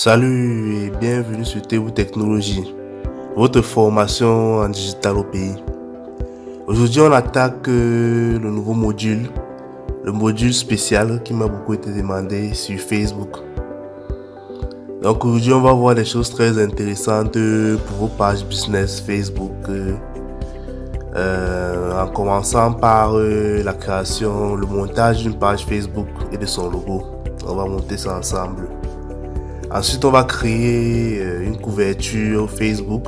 Salut et bienvenue sur TU Technologie, votre formation en digital au pays. Aujourd'hui, on attaque le nouveau module, le module spécial qui m'a beaucoup été demandé sur Facebook. Donc aujourd'hui, on va voir des choses très intéressantes pour vos pages business Facebook, en commençant par la création, le montage d'une page Facebook et de son logo. On va monter ça ensemble. Ensuite, on va créer une couverture Facebook.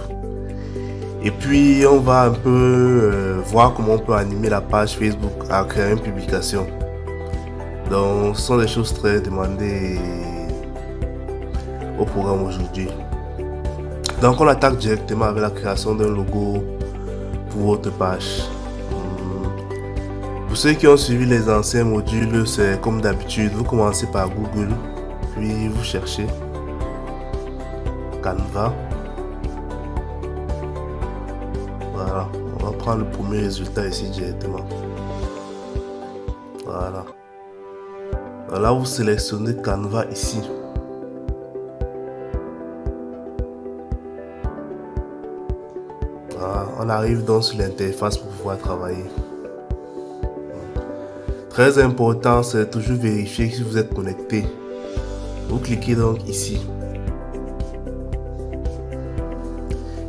Et puis, on va un peu voir comment on peut animer la page Facebook à créer une publication. Donc, ce sont des choses très demandées au programme aujourd'hui. Donc, on attaque directement avec la création d'un logo pour votre page. Pour ceux qui ont suivi les anciens modules, c'est comme d'habitude, vous commencez par Google, puis vous cherchez Canva. Voilà, on va prendre le premier résultat ici directement. Voilà. Là, vous sélectionnez Canva ici. Voilà, on arrive donc sur l'interface pour pouvoir travailler. Très important, c'est toujours vérifier si vous êtes connecté. Vous cliquez donc ici.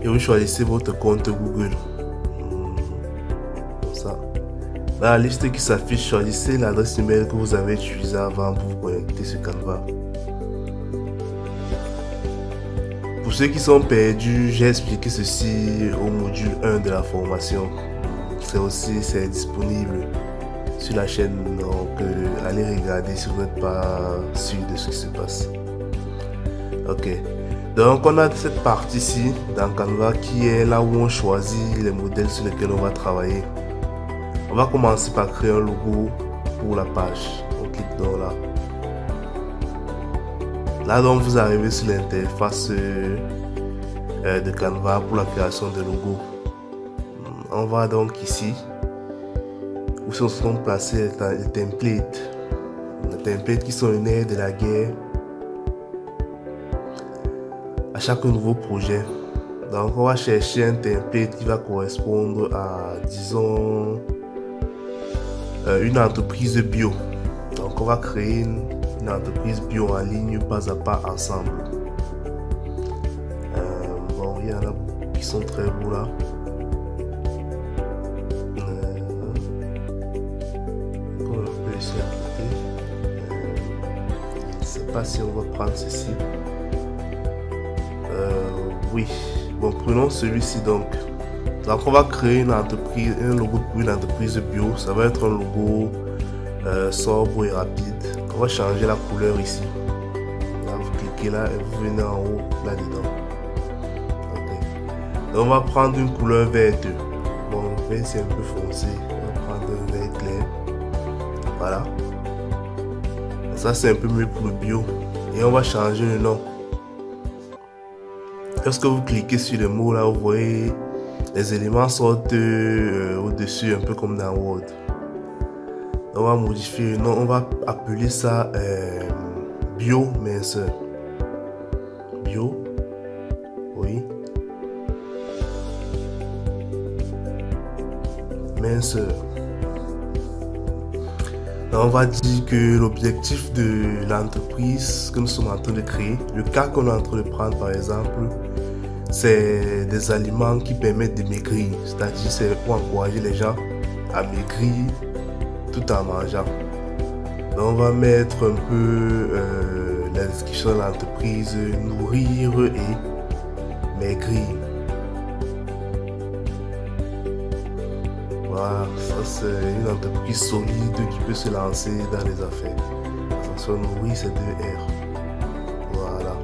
Et vous choisissez votre compte Google. Comme ça. Dans la liste qui s'affiche, choisissez l'adresse email que vous avez utilisée avant pour vous connecter sur Canva. Pour ceux qui sont perdus, j'ai expliqué ceci au module 1 de la formation. C'est disponible sur la chaîne, donc allez regarder si vous n'êtes pas sûr de ce qui se passe. Ok. Donc on a cette partie-ci dans Canva qui est là où on choisit les modèles sur lesquels on va travailler. On va commencer par créer un logo pour la page. On clique donc là. Là donc vous arrivez sur l'interface de Canva pour la création de logo. On va donc ici où se sont placés les templates. Les templates qui sont les nerfs de la guerre à chaque nouveau projet. Donc on va chercher un template qui va correspondre à, disons, une entreprise bio. Donc on va créer une entreprise bio en ligne pas à pas ensemble. Bon, il y en a qui sont très beaux là. On peut essayer à côté. Je ne sais pas si on va prendre ceci. Oui, bon, prenons celui-ci donc. Donc on va créer une entreprise, un logo pour une entreprise bio. Ça va être un logo sobre et rapide. On va changer la couleur ici. Là, vous cliquez là et vous venez en haut là-dedans. Okay. Donc on va prendre une couleur verte. Bon, le vert c'est un peu foncé. On va prendre un vert clair. Voilà. Ça c'est un peu mieux pour le bio. Et on va changer le nom. Lorsque vous cliquez sur le mot là, vous voyez les éléments sortent au-dessus, un peu comme dans Word. On va modifier le nom, on va appeler ça bio minceur. Bio, oui. Minceur. On va dire que l'objectif de l'entreprise que nous sommes en train de créer, le cas qu'on est en train de prendre par exemple, c'est des aliments qui permettent de maigrir. C'est-à-dire c'est pour encourager les gens à maigrir tout en mangeant. Donc on va mettre un peu la description de l'entreprise, nourrir et maigrir. Voilà, ça c'est une entreprise solide qui peut se lancer dans les affaires. Attention, nourrir c'est 2 R. Voilà.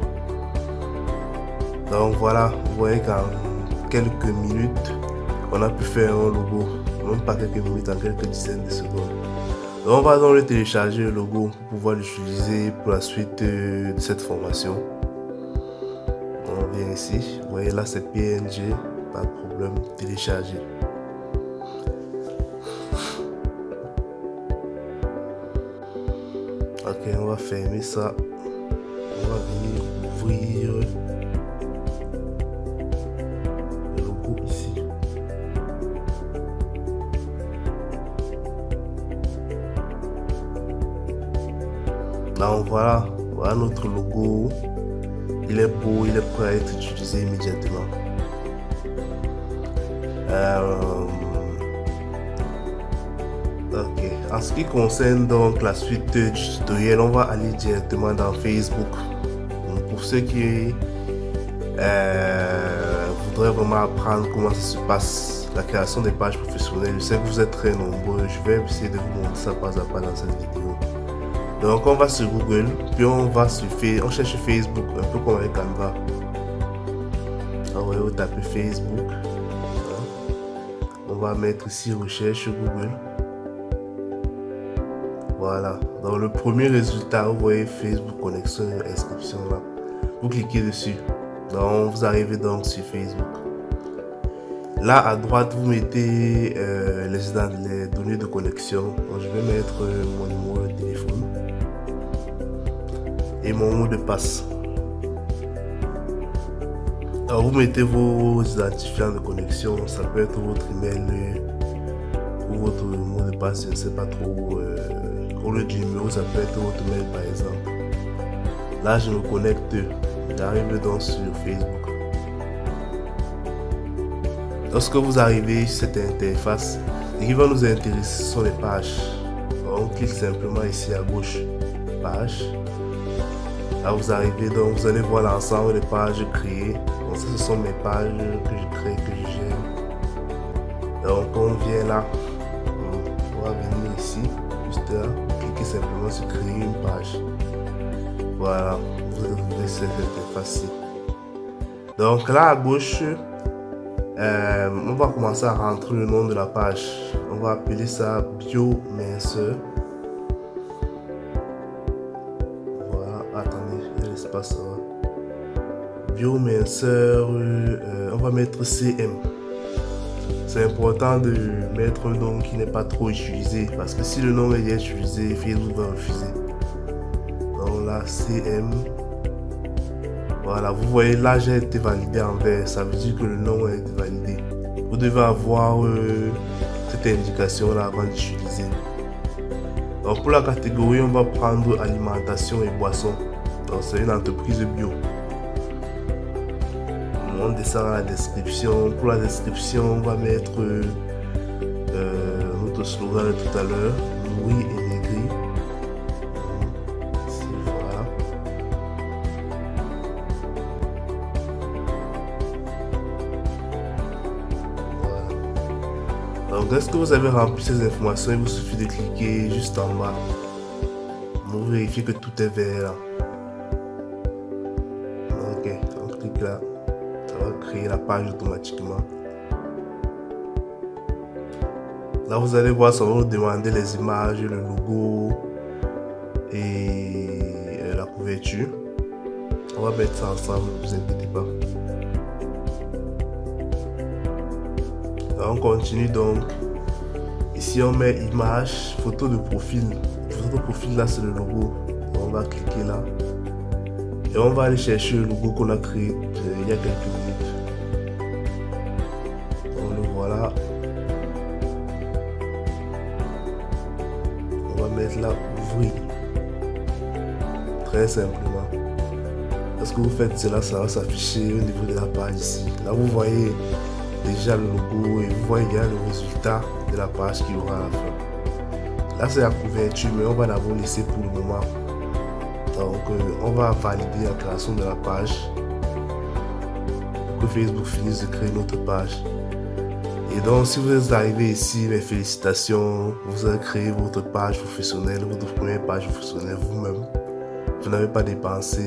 Donc voilà, vous voyez qu'en quelques minutes, on a pu faire un logo. Même pas quelques minutes, en quelques dizaines de secondes. Donc on va donc le télécharger le logo pour pouvoir l'utiliser pour la suite de cette formation. On vient ici, vous voyez là c'est PNG, pas de problème, télécharger. Ok, on va fermer ça. On va venir ouvrir Donc voilà notre logo. Il est beau, il est prêt à être utilisé immédiatement. Ok. En ce qui concerne donc la suite du tutoriel, on va aller directement dans Facebook. Donc, pour ceux qui voudraient vraiment apprendre comment ça se passe, la création des pages professionnelles, je sais que vous êtes très nombreux. Je vais essayer de vous montrer ça pas à pas dans cette vidéo. Donc on va sur Google, puis on cherche Facebook, un peu comme avec Canva. On va taper Facebook. On va mettre ici recherche sur Google. Voilà. Dans le premier résultat, vous voyez Facebook connexion et inscription là. Vous cliquez dessus. Donc vous arrivez donc sur Facebook. Là à droite, vous mettez les données de connexion. Donc, je vais mettre mon numéro de téléphone et mon mot de passe. Alors vous mettez vos identifiants de connexion, ça peut être votre email ou votre mot de passe, je ne sais pas trop. Pour le numéro, ça peut être votre mail par exemple. Là je me connecte, j'arrive donc sur Facebook. Lorsque vous arrivez sur cette interface, ce qui va nous intéresser, ce sont les pages. Alors, on clique simplement ici à gauche, page. Là vous arrivez donc, vous allez voir l'ensemble des pages créées. Donc ça, ce sont mes pages que je crée, que je gère. Donc on vient là, on va venir ici, juste là, cliquez simplement sur créer une page. Voilà, vous retrouvez cette interface-ci. Donc là à gauche, on va commencer à rentrer le nom de la page. On va appeler ça Biominceur. Attendez, il y a l'espace. Biominceur, on va mettre CM. C'est important de mettre un nom qui n'est pas trop utilisé parce que si le nom est utilisé, Facebook va refuser. Donc là, CM. Voilà, vous voyez là, j'ai été validé en vert. Ça veut dire que le nom a été validé. Vous devez avoir cette indication là avant d'utiliser. Donc pour la catégorie, on va prendre alimentation et boissons. Donc c'est une entreprise bio. On descend à la description. Pour la description, on va mettre notre slogan de tout à l'heure, nourri et maigri. Ici, voilà. Donc dès que vous avez rempli ces informations, il vous suffit de cliquer juste en bas. Vous vérifiez que tout est vert là. Ok, on clique là. Ça va créer la page automatiquement. Là vous allez voir, ça va vous demander les images, le logo et la couverture. On va mettre ça ensemble, ne vous inquiétez pas. Là, on continue donc. Ici on met image, photo de profil. Photo de profil là c'est le logo. On va cliquer là. Et on va aller chercher le logo qu'on a créé il y a quelques minutes. Donc le voilà. On va mettre là ouvrir. Très simplement. Lorsque vous faites cela, ça va s'afficher au niveau de la page ici. Là vous voyez déjà le logo et vous voyez bien le résultat de la page qu'il y aura à la fin. Là c'est la couverture, mais on va d'abord laisser pour le moment. Donc on va valider la création de la page pour que Facebook finisse de créer notre page. Et donc si vous êtes arrivé ici, mes félicitations, vous avez créé votre page professionnelle, votre première page professionnelle vous-même. Vous n'avez pas dépensé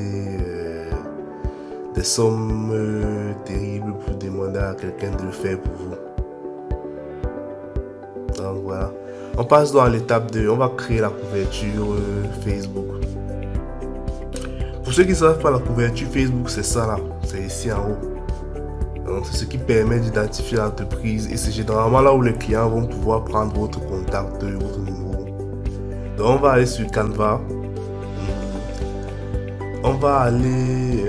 des sommes terribles pour demander à quelqu'un de le faire pour vous. Donc voilà. On passe donc à l'étape 2. On va créer la couverture Facebook. Pour ceux qui ne savent pas, la couverture Facebook, c'est ça là. C'est ici en haut. Donc c'est ce qui permet d'identifier l'entreprise. Et c'est généralement là où les clients vont pouvoir prendre votre contact, votre numéro. Donc on va aller sur Canva. On va aller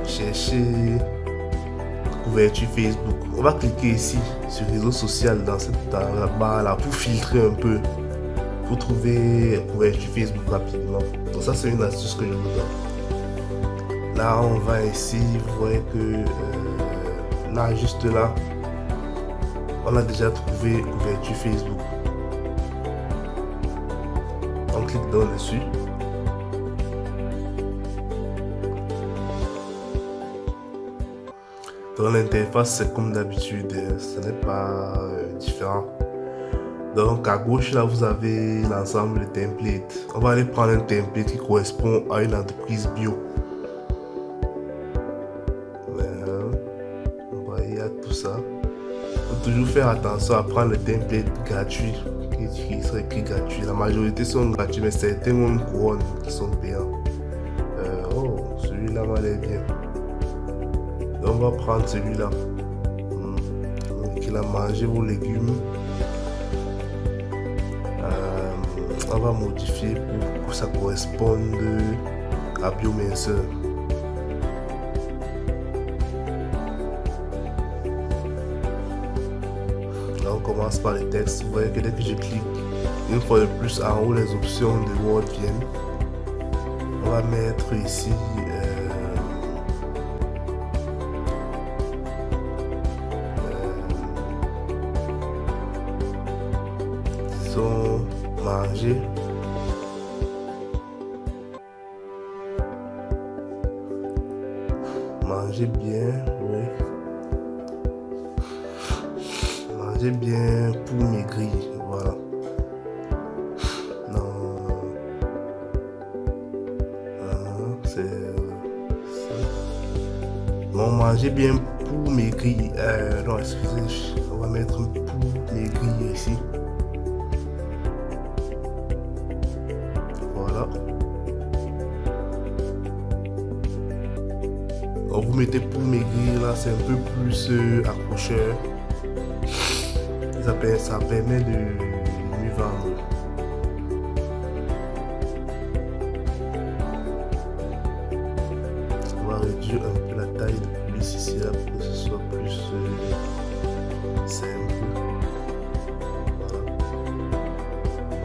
chercher couverture Facebook. On va cliquer ici sur réseau social dans cette barre là pour filtrer un peu. pour trouver couverture Facebook rapidement. Donc ça, c'est une astuce que je vous donne. Là, on va ici, vous voyez que là, juste là, on a déjà trouvé couverture Facebook. On clique dessus. Dans l'interface, c'est comme d'habitude, ce n'est pas différent. Donc à gauche là, vous avez l'ensemble des templates. On va aller prendre un template qui correspond à une entreprise bio. Il y a tout ça. Il faut toujours faire attention à prendre le template gratuit qui serait écrit gratuit. La majorité sont gratuits, mais certains ont une couronne qui sont payants. Celui-là m'a l'air bien. Donc on va prendre celui-là. Il a mangé vos légumes. On va modifier pour que ça corresponde à Biominceur. Là on commence par les textes. Vous voyez que dès que je clique une fois de plus en haut, les options de Word viennent. On va mettre ici manger. Manger bien, oui. Manger bien pour maigrir, voilà. Non. C'est ça. Non, manger bien pour maigrir. Non, excusez, on va mettre pour maigrir ici. Donc vous mettez pour maigrir là, c'est un peu plus accrocheur. Ça permet de mieux vendre. On va réduire un peu la taille de police ici là pour que ce soit plus simple. Voilà.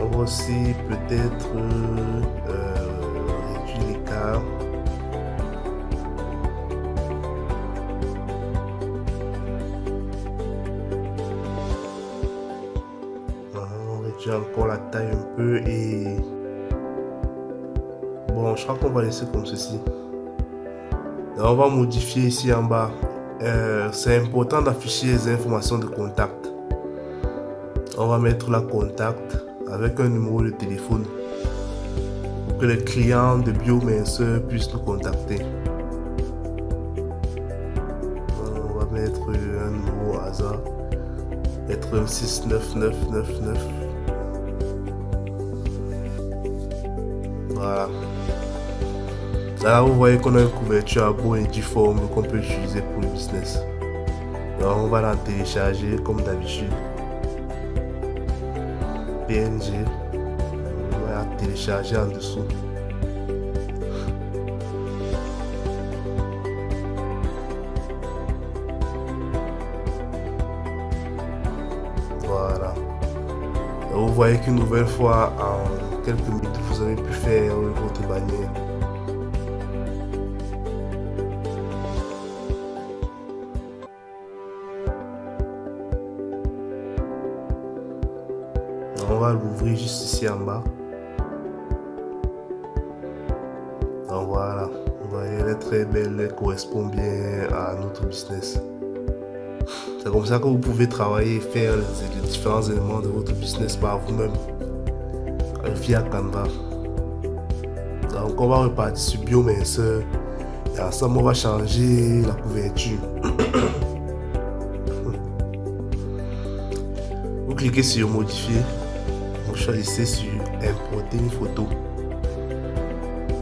On va aussi peut-être réduire l'écart. Encore la taille un peu et bon, je crois qu'on va laisser comme ceci. Là, on va modifier ici en bas. C'est important d'afficher les informations de contact. On va mettre la contact avec un numéro de téléphone pour que les clients de Biominceur puissent nous contacter. On va mettre un numéro au hasard, être 69999. Voilà. Là, vous voyez qu'on a une couverture à beau et difforme qu'on peut utiliser pour le business. Donc, on va la télécharger comme d'habitude. PNG. On va la télécharger en dessous. Voilà. Donc, vous voyez qu'une nouvelle fois, en quelques minutes, vous avez pu faire votre bannière. On va l'ouvrir juste ici en bas. Donc voilà, vous voyez, elle est très belle, elle correspond bien à notre business. C'est comme ça que vous pouvez travailler et faire les différents éléments de votre business par vous-même via Canva. Donc on va repartir sur Biominceur et ensemble on va changer la couverture. Vous cliquez sur modifier, vous choisissez sur importer une photo.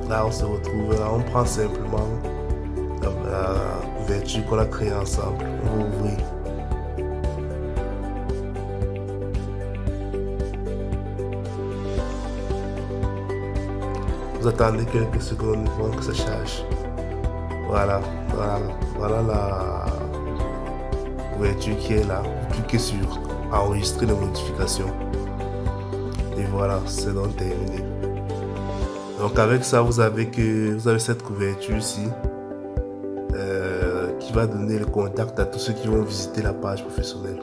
Là on se retrouve, là on prend simplement la couverture qu'on a créée ensemble. On va ouvrir. Vous attendez quelques secondes pour que ça charge. Voilà la couverture qui est là. Vous cliquez sur enregistrer les modifications. Et voilà, c'est donc terminé. Donc avec ça, vous avez cette couverture ici qui va donner le contact à tous ceux qui vont visiter la page professionnelle.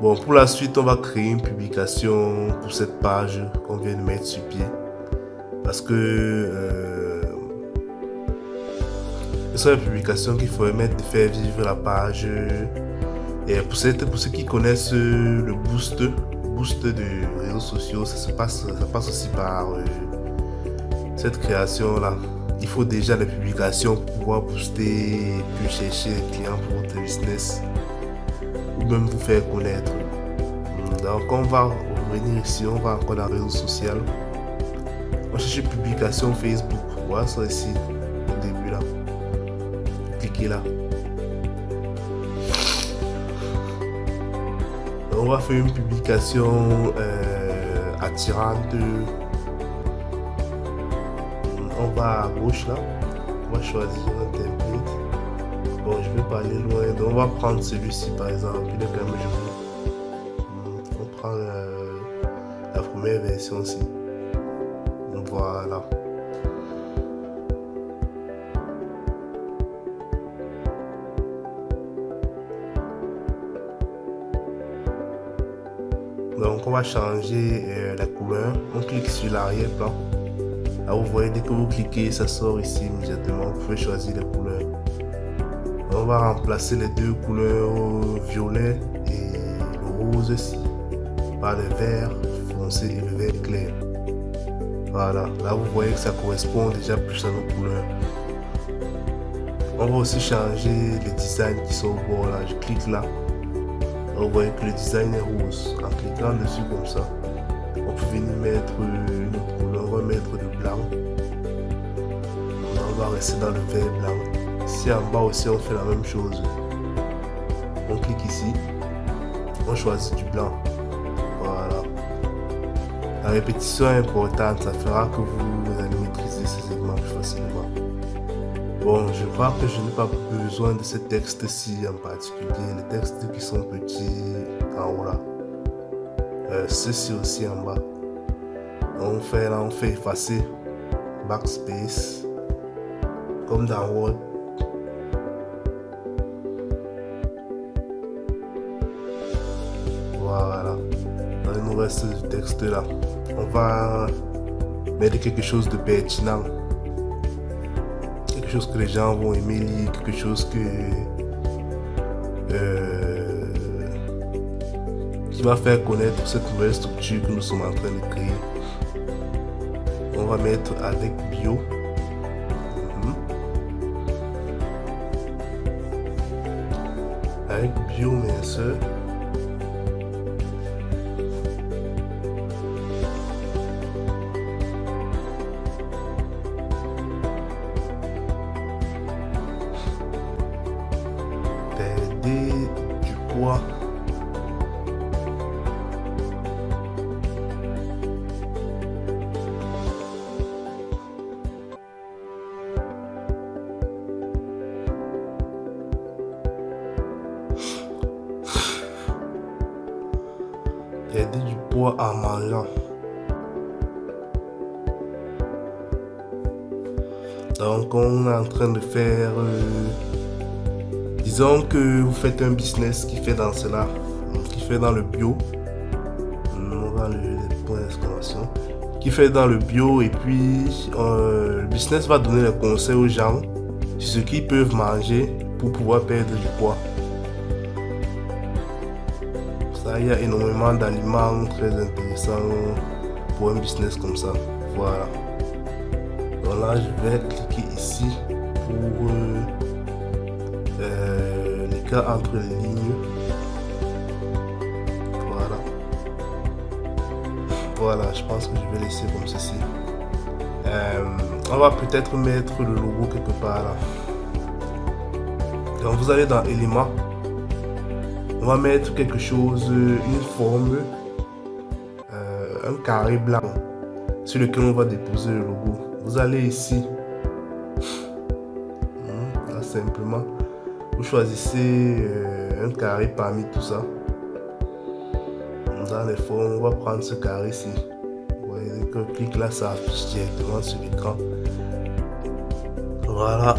Bon, pour la suite, on va créer une publication pour cette page qu'on vient de mettre sur pied. Parce que ce sont les publications qui permettent de faire vivre la page. Et pour ceux qui connaissent le boost de réseaux sociaux, ça passe aussi par cette création-là. Il faut déjà les publications pour pouvoir booster, puis chercher des clients pour votre business ou même vous faire connaître. Donc on va revenir ici, on va encore dans le réseau social. On va chercher publication Facebook. Voilà ça ici au début là. Cliquez là. On va faire une publication attirante. On va à gauche là. On va choisir un template. Bon, je vais pas aller loin. Donc on va prendre celui-ci par exemple. Il est quand même joli. On prend la première version aussi. Voilà. Donc on va changer la couleur. On clique sur l'arrière-plan. Là vous voyez, dès que vous cliquez, ça sort ici immédiatement. Vous pouvez choisir les couleurs. On va remplacer les deux couleurs violet et le rose ici par le vert foncé et le vert clair. Voilà, là vous voyez que ça correspond déjà plus à nos couleurs. On va aussi changer les designs qui sont au bord là. Je clique là. Vous voyez que le design est rose. En cliquant dessus comme ça, on peut venir mettre une autre couleur. On va mettre le blanc. On va rester dans le vert blanc. Ici en bas aussi, on fait la même chose. On clique ici. On choisit du blanc. Voilà. La répétition est importante. Ça fera que vous allez maîtriser ces segments plus facilement. Bon, je vois que je n'ai pas besoin de ces textes-ci en particulier. Les textes qui sont petits en haut là. Ceci aussi en bas. On fait effacer. Backspace. Comme dans Word. Voilà. Dans le nouveau texte là. On va mettre quelque chose de pertinent. Quelque chose que les gens vont aimer lire, quelque chose qui va faire connaître cette nouvelle structure que nous sommes en train de créer. On va mettre avec bio. Avec bio, bien sûr. Du poids. Perdez du poids en mangeant. Donc on est en train de faire disons que vous faites un business qui fait dans cela, qui fait dans le bio. On va enlever les points d'exclamation. Qui fait dans le bio et puis le business va donner des conseils aux gens sur ce qu'ils peuvent manger pour pouvoir perdre du poids. Ça, il y a énormément d'aliments très intéressants pour un business comme ça. Voilà. Donc là, je vais cliquer ici pour l'écart entre les lignes. Voilà. Voilà, je pense que je vais laisser comme ceci. On va peut-être mettre le logo quelque part là. Donc vous allez dans éléments. On va mettre quelque chose, une forme, un carré blanc sur lequel on va déposer le logo. Vous allez ici. Là simplement. Vous choisissez un carré parmi tout ça. Dans les formes, on va prendre ce carré-ci. Vous voyez que clic là, ça affiche directement sur l'écran. Voilà.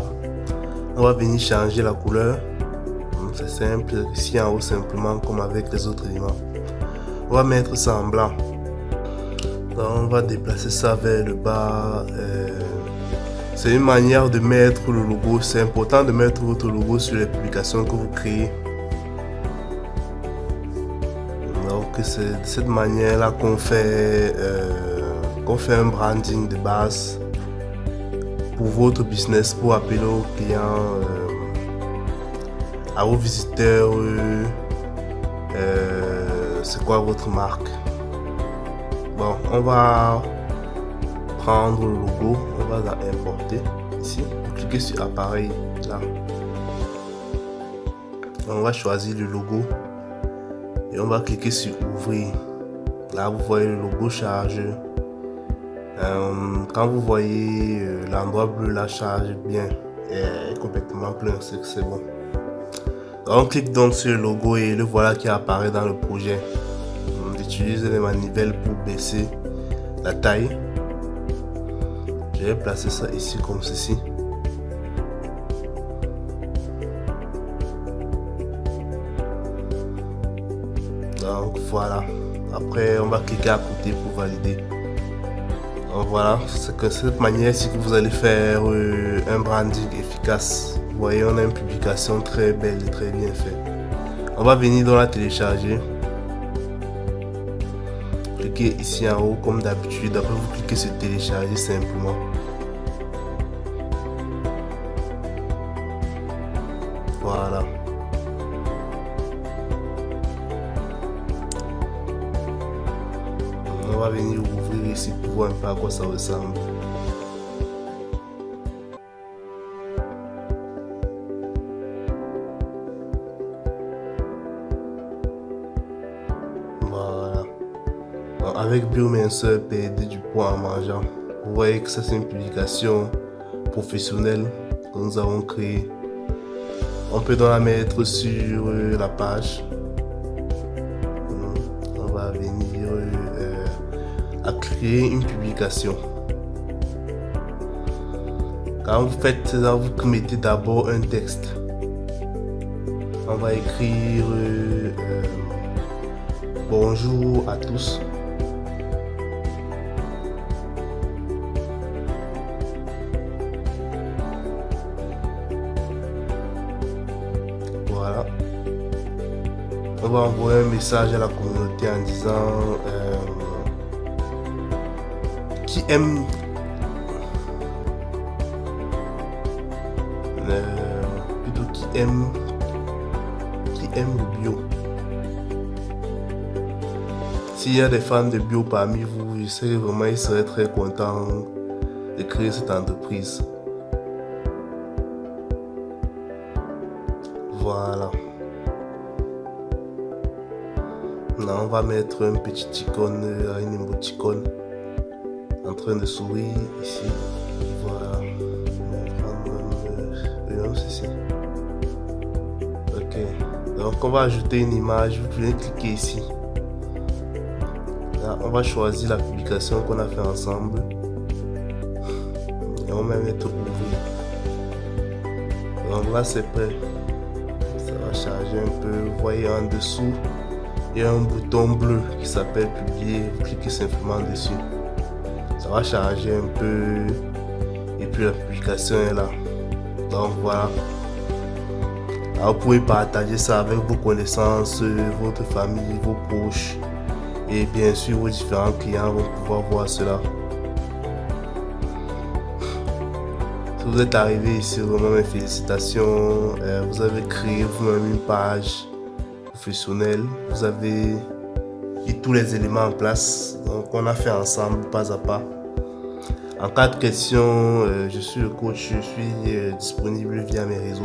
On va venir changer la couleur. C'est simple. Ici en haut, simplement comme avec les autres éléments. On va mettre ça en blanc. Donc, on va déplacer ça vers le bas. C'est une manière de mettre le logo. C'est important de mettre votre logo sur les publications que vous créez. Donc c'est de cette manière-là qu'on fait un branding de base pour votre business, pour appeler aux clients, à vos visiteurs, c'est quoi votre marque. Bon, on va prendre le logo, on va l'importer ici, vous cliquez sur appareil là, on va choisir le logo et on va cliquer sur ouvrir. Là vous voyez le logo charge. Quand vous voyez l'endroit bleu là charge bien, est complètement plein, c'est que c'est bon. On clique donc sur le logo et le voilà qui apparaît dans le projet. On utilise les manivelles pour baisser la taille. Je vais placer ça ici comme ceci. Donc voilà. Après on va cliquer à côté pour valider. Donc voilà, c'est que cette manière-ci que vous allez faire un branding efficace. Vous voyez, on a une publication très belle et très bien faite. On va venir dans la télécharger. Cliquez ici en haut comme d'habitude. Après vous cliquez sur télécharger simplement. Voilà. On va venir ouvrir ici pour voir un peu à quoi ça ressemble. Voilà. Avec Biominceur, perdez du poids en mangeant. Vous voyez que ça c'est une publication professionnelle que nous avons créée. On peut donc la mettre sur la page. On va venir à créer une publication. Quand vous faites ça, vous mettez d'abord un texte. On va écrire bonjour à tous. Voilà. On va envoyer un message à la communauté en disant qui aime plutôt qui aime le bio. S'il y a des fans de bio parmi vous, je sais que vraiment ils seraient très contents de créer cette entreprise. Voilà. Là, on va mettre un petit icône, une émoticône en train de sourire ici. Voilà. Ceci. Ok. Donc on va ajouter une image. Vous pouvez cliquer ici. Là, on va choisir la publication qu'on a fait ensemble. Et on va mettre ouvrir. Donc là c'est prêt. Ça va charger un peu. Vous voyez en dessous, il y a un bouton bleu qui s'appelle publier. Vous cliquez simplement dessus. Ça va charger un peu. Et puis la publication est là. Donc voilà. Alors, vous pouvez partager ça avec vos connaissances, votre famille, vos proches. Et bien sûr, vos différents clients vont pouvoir voir cela. Si vous êtes arrivé ici, vraiment mes félicitations. Vous avez créé vous-même une page professionnelle. Vous avez mis tous les éléments en place. Donc on a fait ensemble, pas à pas. En cas de question, je suis le coach, je suis disponible via mes réseaux.